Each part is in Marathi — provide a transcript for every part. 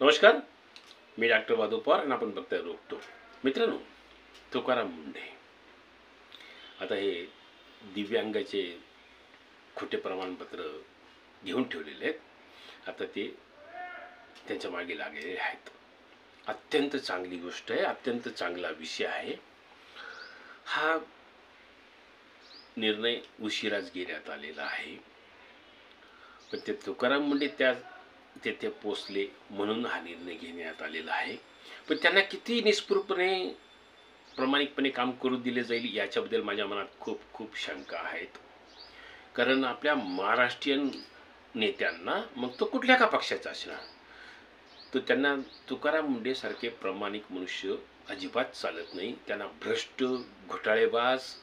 नमस्कार, मी डॉक्टर माधव पवार आणि आपण बघताय रोखतो. मित्रांनो, तुकाराम मुंडे आता हे दिव्यांगाचे खोटे प्रमाणपत्र घेऊन ठेवलेले आहेत. आता ते त्यांच्या मागे लागलेले आहेत. अत्यंत चांगली गोष्ट आहे, अत्यंत चांगला विषय आहे. हा निर्णय उशिराच घेण्यात आलेला आहे, पण ते तुकाराम मुंडे तेथे पोचले म्हणून हा निर्णय घेण्यात आलेला आहे. पण त्यांना किती निस्पृहपणे प्रामाणिकपणे काम करू दिले जाईल याच्याबद्दल माझ्या मनात खूप खूप शंका आहेत. कारण आपल्या महाराष्ट्रीयन नेत्यांना, मग तो कुठल्या का पक्षाचा असणार, तर त्यांना तुकाराम मुंडे सारखे प्रामाणिक मनुष्य अजिबात चालत नाही. त्यांना भ्रष्ट, घोटाळेबाज,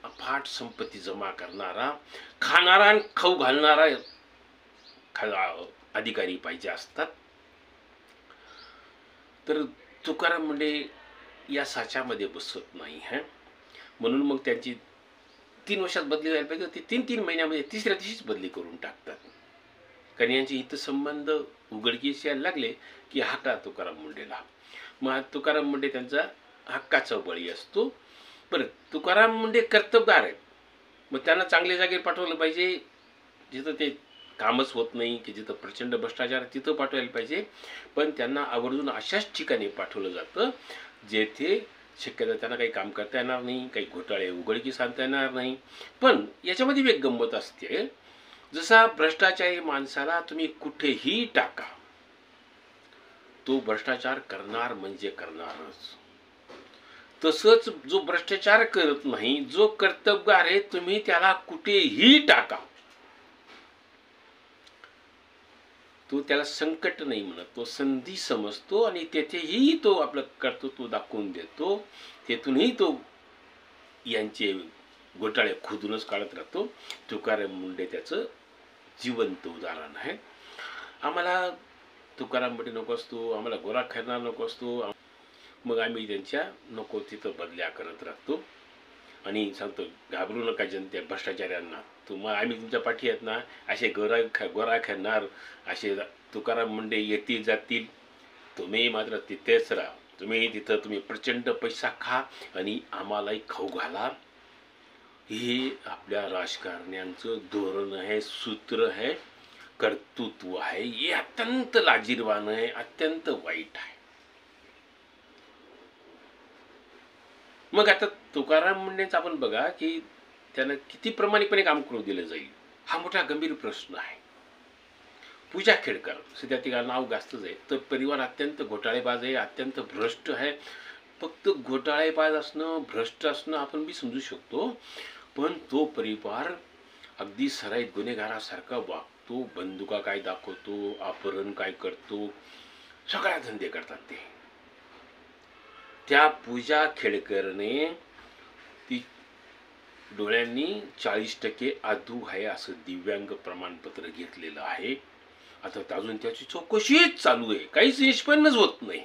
अफाट संपत्ती जमा करणारा, खाणारा आणि खाऊ घालणारा अधिकारी पाहिजे असतात. तर तुकाराम मुंडे या साच्यामध्ये बसत नाही है. म्हणून मग त्यांची 3 वर्षात बदली व्हायला पाहिजे, ती 3-3 महिन्यामध्ये तिसऱ्या दिवशीच बदली करून टाकतात. कारण यांचे हितसंबंध उघडकीस यायला लागले की हाका तुकाराम मुंडेला. मग तुकाराम मुंडे त्यांचा हक्काचा बळी असतो. बरं, तुकाराम मुंडे कर्तबगार आहेत, मग त्यांना चांगल्या जागेवर पाठवलं पाहिजे. जिथं ते कामच होत नाही, की जिथं प्रचंड भ्रष्टाचार, तिथं पाठवायला पाहिजे. पण त्यांना आवर्जून अशाच ठिकाणी पाठवलं जातं जेथे शक्यता त्यांना काही काम करता येणार नाही, काही घोटाळे उघडकीस आणता येणार नाही. पण याच्यामध्ये एक गंमत असते, जसा भ्रष्टाचारी माणसाला तुम्ही कुठेही टाका, तो भ्रष्टाचार करणार म्हणजे करणारच. तसंच जो भ्रष्टाचार करत नाही, जो कर्तबगार आहे, तुम्ही त्याला कुठेही टाका, तो त्याला संकट नाही म्हणत, तो संधी समजतो आणि तेथेही तो आपलं कर्तृत्व दाखवून देतो. तेथूनही तो यांचे घोटाळे खोदूनच काढत राहतो. तुकाराम मुंडे त्याचं जिवंत उदाहरण आहे. आम्हाला तुकाराम मुंडे नको असतो, आम्हाला गोरा खैरनार नको असतो, मग आम्ही त्यांच्या नको तिथं बदल्या करत राहतो आणि सांगतो, घाबरू नका जनते भ्रष्टाचाऱ्यांना, आम्ही तुमच्या पाठी आहेत ना. असे गोरा खैरनार असे तुकाराम मुंडे येतील जातील, तुम्ही मात्र तिथेच राहा. तुम्ही प्रचंड पैसा खा आणि आम्हालाही खाऊ घाला. हे आपल्या राजकारण्यांचं धोरण आहे, सूत्र आहे, कर्तृत्व आहे. हे अत्यंत लाजिरवाणं आहे, अत्यंत वाईट आहे. मग आता तुकाराम मुंडेंचं आपण बघा की त्यांना किती प्रामाणिकपणे काम करू दिलं जाईल, हा मोठा गंभीर प्रश्न आहे. पूजा खेडकर सध्या तिला नाव गाजतच आहे. तर परिवार अत्यंत घोटाळेबाज आहे, अत्यंत भ्रष्ट आहे. फक्त घोटाळेबाज असणं, भ्रष्ट असणं आपण बी समजू शकतो, पण तो परिवार अगदी सराईत गुन्हेगारासारखा वागतो. बंदुका काय दाखवतो, अपहरण काय करतो, सगळ्या धंदे करतात ते. त्या पूजा खेडकरने ती डोळ्यांनी 40% आधू आहे असं दिव्यांग प्रमाणपत्र घेतलेलं आहे. आता अजून त्याची चौकशीच चालू आहे, काहीच निष्पन्नच होत नाही.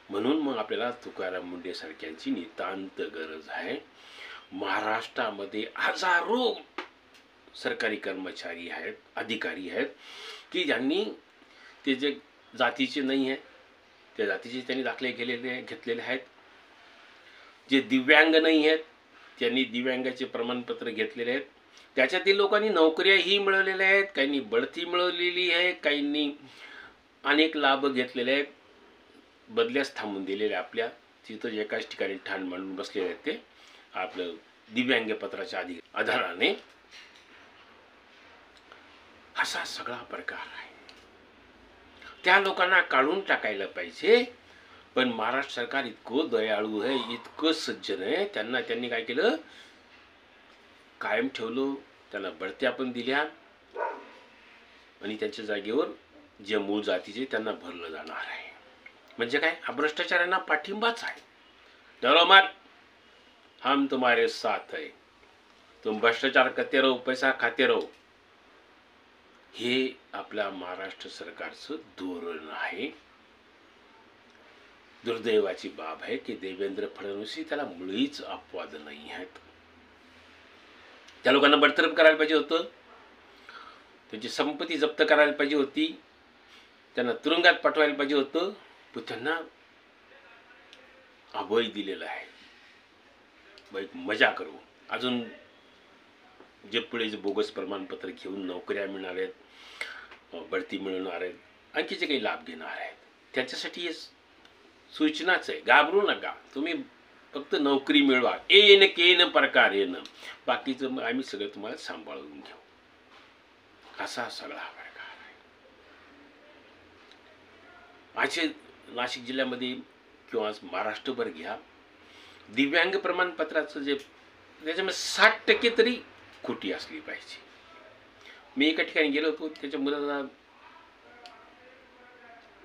म्हणून मग आपल्याला तुकाराम मुंडे सारख्यांची नितांत गरज आहे. महाराष्ट्रामध्ये हजारो सरकारी कर्मचारी आहेत, अधिकारी आहेत की ज्यांनी ते जे जातीचे नाही आहे त्या जातीचे त्यांनी दाखले घेतलेले आहेत. जे दिव्यांग नाही आहेत त्यांनी दिव्यांगाचे प्रमाणपत्र घेतलेले आहेत. त्याच्यातील लोकांनी नोकऱ्याही मिळवलेल्या आहेत, काहींनी बढती मिळवलेली आहे, काहींनी अनेक लाभ घेतलेले आहेत, बदल्यास थांबून दिलेले आपल्या तिथं एकाच ठिकाणी ठाण मांडून बसलेले आहेत ते आपलं दिव्यांग पत्राच्या आधाराने. असा सगळा प्रकार आहे. त्या लोकांना काढून टाकायला पाहिजे. पण महाराष्ट्र सरकार इतकं दयाळू आहे, इतकं सज्जन आहे, त्यांनी काय केलं, कायम ठेवलं. त्यांना बढत्या पण दिल्या आणि त्यांच्या जागेवर जे मूळ जातीचे त्यांना भरलं जाणार आहे. म्हणजे काय, हा भ्रष्टाचारांना पाठिंबाच आहे. डरो मत, हम तुम्हारे साथ है, तुम भ्रष्टाचार करते रहो, पैसा खाते रहो. हे आपल्या महाराष्ट्र सरकारचं धोरण आहे. दुर्दैवाची बाब आहे की देवेंद्र फडणवीस त्याला मुळीच अपवाद नाही आहेत. त्या लोकांना बडतर्फ करायला पाहिजे होतं. त्यांची संपत्ती जप्त करायला पाहिजे होती, त्यांना तुरुंगात पाठवायला पाहिजे होतं, पण त्यांना अभय दिलेला आहे. बाईक मजा करू. अजून जे पुढे जे बोगस प्रमाणपत्र घेऊन नोकऱ्या मिळणार आहेत, बढती मिळणार आहेत, आणखीचे काही लाभ घेणार आहेत, त्याच्यासाठी हे सूचनाच आहे. घाबरू नका, तुम्ही फक्त नोकरी मिळवा, येन केन प्रकार येणं, बाकीचं मग आम्ही सगळं तुम्हाला सांभाळून घेऊ. असा सगळा प्रकार आहे. असे नाशिक जिल्ह्यामध्ये किंवा महाराष्ट्रभर घ्या, दिव्यांग प्रमाणपत्राचं जे त्याच्यामध्ये 60% तरी खोटी असली पाहिजे. मी एका ठिकाणी गेलो होतो, त्याच्या मुलाला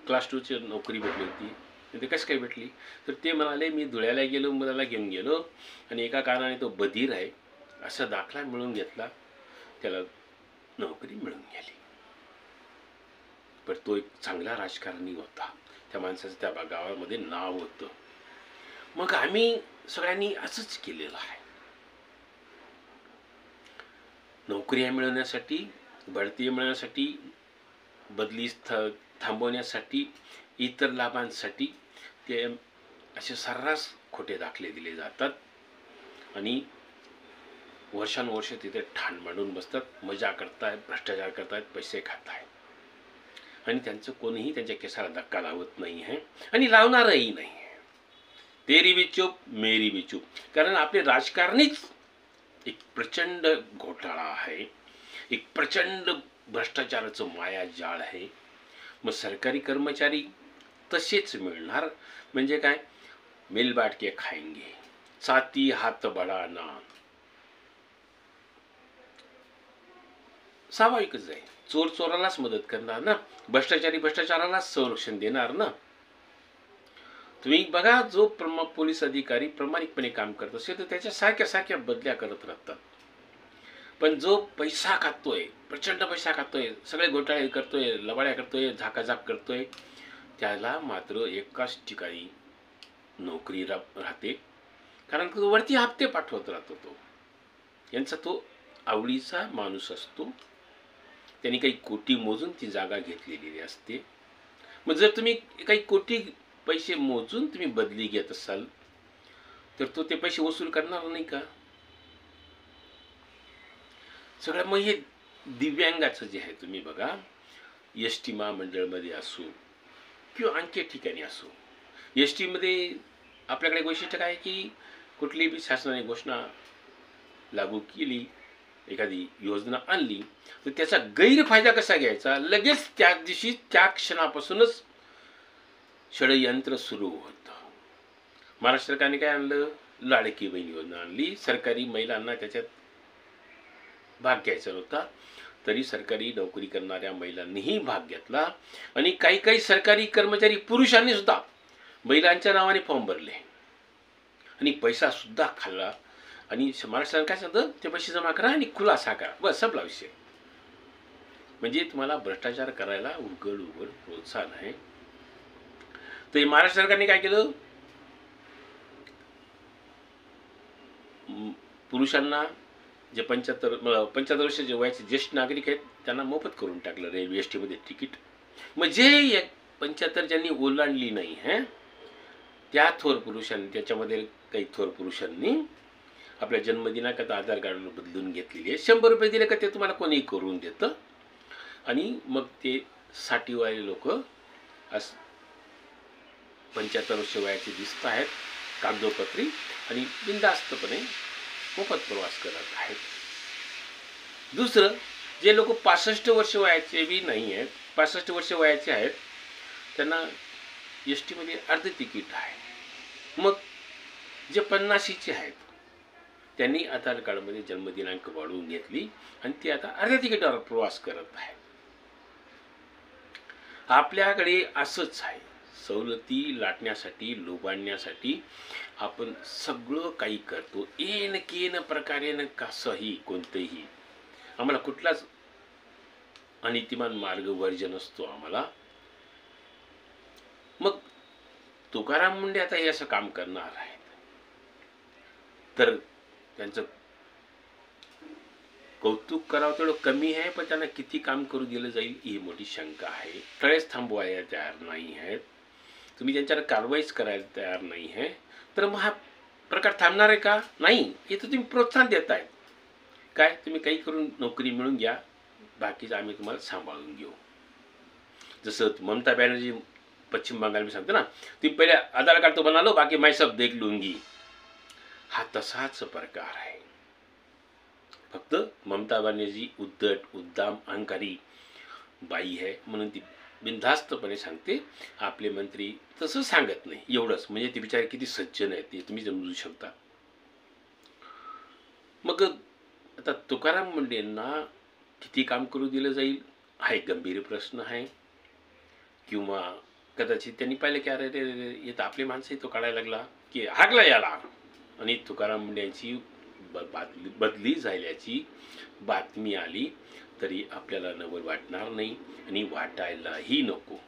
क्लास 2ची नोकरी भेटली होती. ते कसं काय भेटली, तर ते म्हणाले मी धुळ्याला गेलो, मुलाला घेऊन गेलो आणि एका कारणाने तो बधीर आहे असा दाखला मिळवून घेतला, त्याला नोकरी मिळून गेली. पण तो एक चांगला राजकारणी होता, त्या माणसाचं त्या गावामध्ये नाव होतं. मग आम्ही सगळ्यांनी असंच केलेलं आहे. नोकऱ्या मिळवण्यासाठी, बढती मिळवण्यासाठी, बदली थांबवण्यासाठी, इतर लाभांसाठी ते असे सर्रास खोटे दाखले दिले जातात आणि वर्षानुवर्ष तिथे ठाण मांडून बसतात, मजा करतायत, भ्रष्टाचार करतायत, पैसे खातायत आणि त्यांचं कोणीही त्यांच्या केसाला धक्का लावत नाही आहे आणि लावणारही नाही आहे. तेरी भी चूप मेरी भी चूप. कारण आपले राजकारणीच एक प्रचंड घोटाळा आहे, एक प्रचंड भ्रष्टाचाराचं मायाजाळ आहे. मग सरकारी कर्मचारी तसेच मिळणार म्हणजे काय, मिल बांट के खाएंगे, साथी हात बढाना, स्वाभाविकच आहे. चोर चोरालाच मदत करणार ना, भ्रष्टाचारी भ्रष्टाचारालाच संरक्षण देणार ना. तुम्ही बघा, जो पोलीस अधिकारी प्रामाणिकपणे काम करत असेल तर त्याच्या सारख्या सारख्या बदल्या करत राहतात. पण जो पैसा खातोय, प्रचंड पैसा खातोय, सगळे घोटाळे करतोय, लबाड्या करतोय, झाकाझाक करतोय, त्याला मात्र एकाच ठिकाणी नोकरी राहते. कारण तो वरती हप्ते पाठवत राहतो. तो यांचा तो आवडीचा माणूस असतो. त्यांनी काही कोटी मोजून ती जागा घेतलेली असते. मग जर तुम्ही काही कोटी पैसे मोजून तुम्ही बदली घेत असाल तर तो ते पैसे वसूल करणार नाही का? सगळं. मग हे दिव्यांगाचं जे आहे, तुम्ही बघा, एस टी महामंडळमध्ये असो किंवा आणखी ठिकाणी असो, एस टीमध्ये आपल्याकडे वैशिष्ट्य काय की कुठलीही बी शासनाने घोषणा लागू केली, एखादी योजना आणली तर त्याचा गैरफायदा कसा घ्यायचा, लगेच त्या दिवशी त्या क्षणापासूनच षडयंत्र सुरू होतं. महाराष्ट्र सरकारने काय आणलं, लाडकी बहीण योजना आणली. सरकारी महिलांना त्याच्यात भाग घ्यायचा नव्हता, तरी सरकारी नोकरी करणाऱ्या महिलांनीही भाग घेतला आणि काही काही सरकारी कर्मचारी पुरुषांनी सुद्धा महिलांच्या नावाने फॉर्म भरले आणि पैसा सुद्धा खाल्ला. आणि महाराष्ट्र सरकार सांगतं ते पैसे जमा करा आणि खुलासा करा, बस संपला विषय. म्हणजे तुम्हाला भ्रष्टाचार करायला उघड प्रोत्साहन आहे. तर महाराष्ट्र सरकारने काय केलं, पुरुषांना जे 75 वर्षाचे वयाचे ज्येष्ठ नागरिक आहेत त्यांना मोफत करून टाकलं रेल्वे एस टीमध्ये तिकीट. मग जे 75 ज्यांनी ओलांडली नाही है त्या थोर पुरुषांनी, त्याच्यामध्ये काही थोर पुरुषांनी आपल्या जन्मदिनाकरता आधार कार्ड बदलून घेतलेली आहे. 100 रुपये दिले का ते तुम्हाला कोणीही करून देतं. आणि मग ते 60 वयाचे लोक 75 वर्ष वयाचे दिसत आहेत कागदोपत्री आणि बिनधास्तपणे मोफत प्रवास करत आहेत. दुसरं, जे लोक 65 वर्ष वयाचे बी नाही आहेत, 65 वर्ष वयाचे आहेत, त्यांना एस टीमध्ये अर्ध तिकीट आहे. मग जे 50चे आहेत त्यांनी आधार कार्डमध्ये जन्मदिनांक वाढवून घेतली आणि ते आता अर्ध्या तिकीटावर प्रवास करत आहे. आपल्याकडे असंच आहे, सवलती लाटण्यासाठी, लोबाडण्यासाठी आपण सगळं काही करतो. येन केन प्रकारेन कसंही कोणतेही, आम्हाला कुठलाच अनितिमान मार्ग वर्ज नसतो आम्हाला. मग तुकाराम मुंडे आता हे असं काम करणार आहेत तर त्यांचं कौतुक करावं तेवढं कमी आहे, पण त्यांना किती काम करू दिलं जाईल ही मोठी शंका आहे. तळेच थांबवायला तयार नाही आहेत, तुम्ही त्यांच्यावर कारवाईच करायला तयार नाही आहे, तर मग हा प्रकार थांबणार आहे का? नाही. हे तर तुम्ही प्रोत्साहन देताय. काय तुम्ही काही करून नोकरी मिळून घ्या, बाकीचं आम्ही तुम्हाला सांभाळून घेऊ. जसं ममता बॅनर्जी पश्चिम बंगाल मी सांगतो ना, ती पहिले आधार कार्ड तो बना लो, बाकी मैं सब देख लूंगी. हा तसाच प्रकार आहे. फक्त ममता बॅनर्जी उद्धट उद्दाम अहंकारी बाई आहे म्हणून ती बिनधास्तपणे सांगते, आपले मंत्री तसं सांगत नाही, एवढंच. म्हणजे ती बिचारी किती सज्जन आहे ते तुम्ही समजू शकता. मग आता तुकाराम मुंडेंना किती काम करू दिलं जाईल हा एक गंभीर प्रश्न आहे. किंवा कदाचित त्यांनी पाहिलं की अरे येत आपली माणसं तो काढायला लागला की हाकला याला, आणि तुकाराम मुंडे यांची बदली झाल्याची बातमी आली तरी आपल्याला नवल वाटणार नाही आणि वाटायलाही नको.